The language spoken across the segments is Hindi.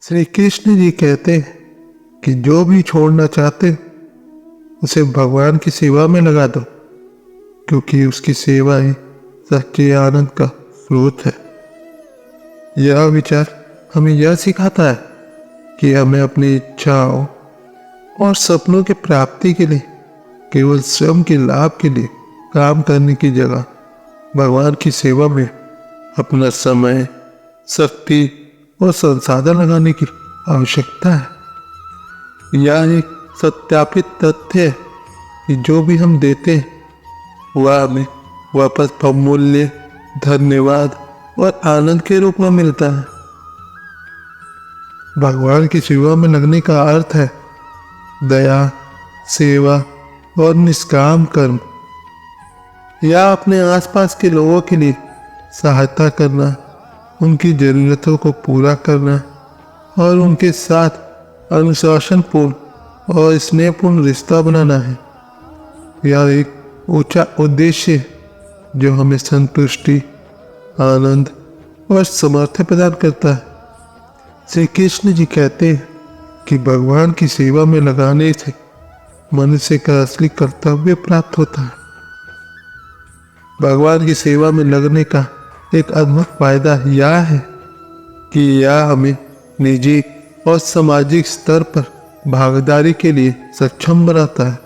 श्री कृष्ण जी कहते हैं कि जो भी छोड़ना चाहते उसे भगवान की सेवा में लगा दो, क्योंकि उसकी सेवा ही सच्चे आनंद का स्रोत है। यह विचार हमें यह सिखाता है कि हमें अपनी इच्छाओं और सपनों की प्राप्ति के लिए केवल स्वयं के लाभ के लिए काम करने की जगह भगवान की सेवा में अपना समय, शक्ति और संसाधन लगाने की आवश्यकता है। यह एक सत्यापित तथ्य है कि जो भी हम देते हैं वह हमें वापस बहुमूल्य धन्यवाद और आनंद के रूप में मिलता है। भगवान की सेवा में लगने का अर्थ है दया, सेवा और निष्काम कर्म, या अपने आसपास के लोगों के लिए सहायता करना, उनकी जरूरतों को पूरा करना और उनके साथ अनुशासनपूर्ण और स्नेहपूर्ण रिश्ता बनाना है। यह एक ऊंचा उद्देश्य है जो हमें संतुष्टि, आनंद और सामर्थ्य प्रदान करता है। श्री कृष्ण जी कहते हैं कि भगवान की सेवा में लगाने से मनुष्य का असली कर्तव्य प्राप्त होता है। भगवान की सेवा में लगने का एक अद्भुत फायदा यह है कि यह हमें निजी और सामाजिक स्तर पर भागीदारी के लिए सक्षम बनाता है।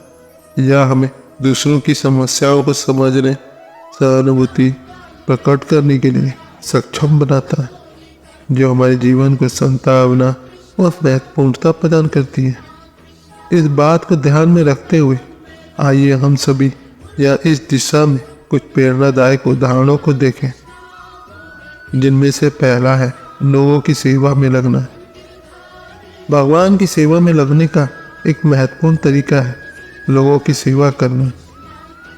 यह हमें दूसरों की समस्याओं को समझने, सहानुभूति प्रकट करने के लिए सक्षम बनाता है, जो हमारे जीवन को सांत्वना और महत्वपूर्णता प्रदान करती है। इस बात को ध्यान में रखते हुए आइए हम सभी या इस दिशा में कुछ प्रेरणादायक उदाहरणों को देखें, जिनमें से पहला है लोगों की सेवा में लगना। भगवान की सेवा में लगने का एक महत्वपूर्ण तरीका है लोगों की सेवा करना।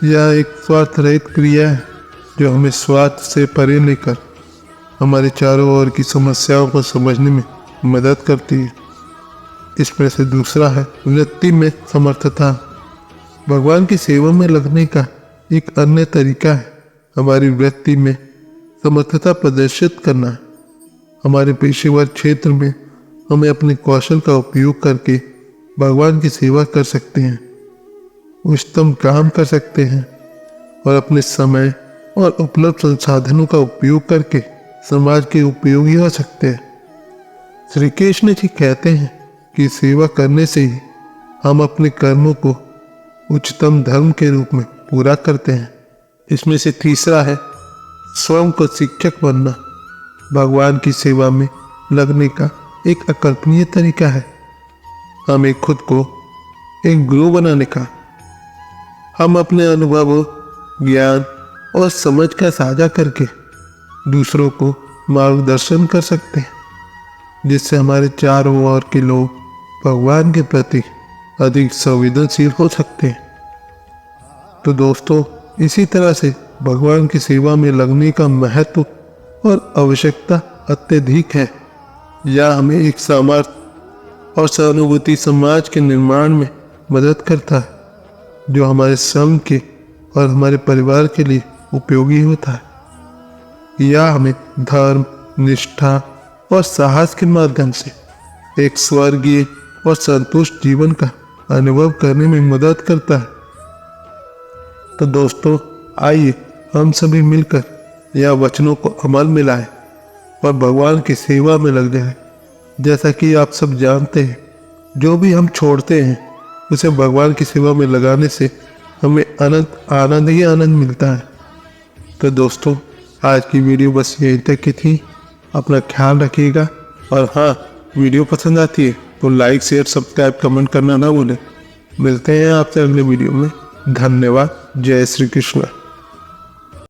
यह एक स्वार्थ रहित क्रिया है जो हमें स्वार्थ से परे लेकर हमारे चारों ओर की समस्याओं को समझने में मदद करती है। इसमें से दूसरा है वृत्ति में समर्थता। भगवान की सेवा में लगने का एक अन्य तरीका है हमारी वृत्ति में समर्थता प्रदर्शित करना। हमारे पेशेवर क्षेत्र में हमें अपने कौशल का उपयोग करके भगवान की सेवा कर सकते हैं, उच्चतम काम कर सकते हैं और अपने समय और उपलब्ध संसाधनों का उपयोग करके समाज के उपयोगी हो सकते हैं। श्री कृष्ण जी कहते हैं कि सेवा करने से ही हम अपने कर्मों को उच्चतम धर्म के रूप में पूरा करते हैं। इसमें से तीसरा है स्वयं को शिक्षक बनना। भगवान की सेवा में लगने का एक अकल्पनीय तरीका है हमें खुद को एक गुरु बनाने का। हम अपने अनुभवों, ज्ञान और समझ का साझा करके दूसरों को मार्गदर्शन कर सकते हैं, जिससे हमारे चारों ओर के लोग भगवान के प्रति अधिक संवेदनशील हो सकते हैं। तो दोस्तों, इसी तरह से भगवान की सेवा में लगने का महत्व और आवश्यकता अत्यधिक है। यह हमें एक सामर्थ्य और सहानुभूति समाज के निर्माण में मदद करता है, जो हमारे स्वयं के और हमारे परिवार के लिए उपयोगी होता है। यह हमें धर्म, निष्ठा और साहस के माध्यम से एक स्वर्गीय और संतुष्ट जीवन का अनुभव करने में मदद करता है। तो दोस्तों, आइए हम सभी मिलकर यह वचनों को अमल में लाएं और भगवान की सेवा में लग जाएं। जैसा कि आप सब जानते हैं, जो भी हम छोड़ते हैं उसे भगवान की सेवा में लगाने से हमें आनंद ही आनंद मिलता है। तो दोस्तों, आज की वीडियो बस यहीं तक की थी। अपना ख्याल रखिएगा और हाँ, वीडियो पसंद आती है तो लाइक, शेयर, सब्सक्राइब, कमेंट करना ना भूलें। मिलते हैं आपसे अगले वीडियो में। धन्यवाद। जय श्री कृष्ण।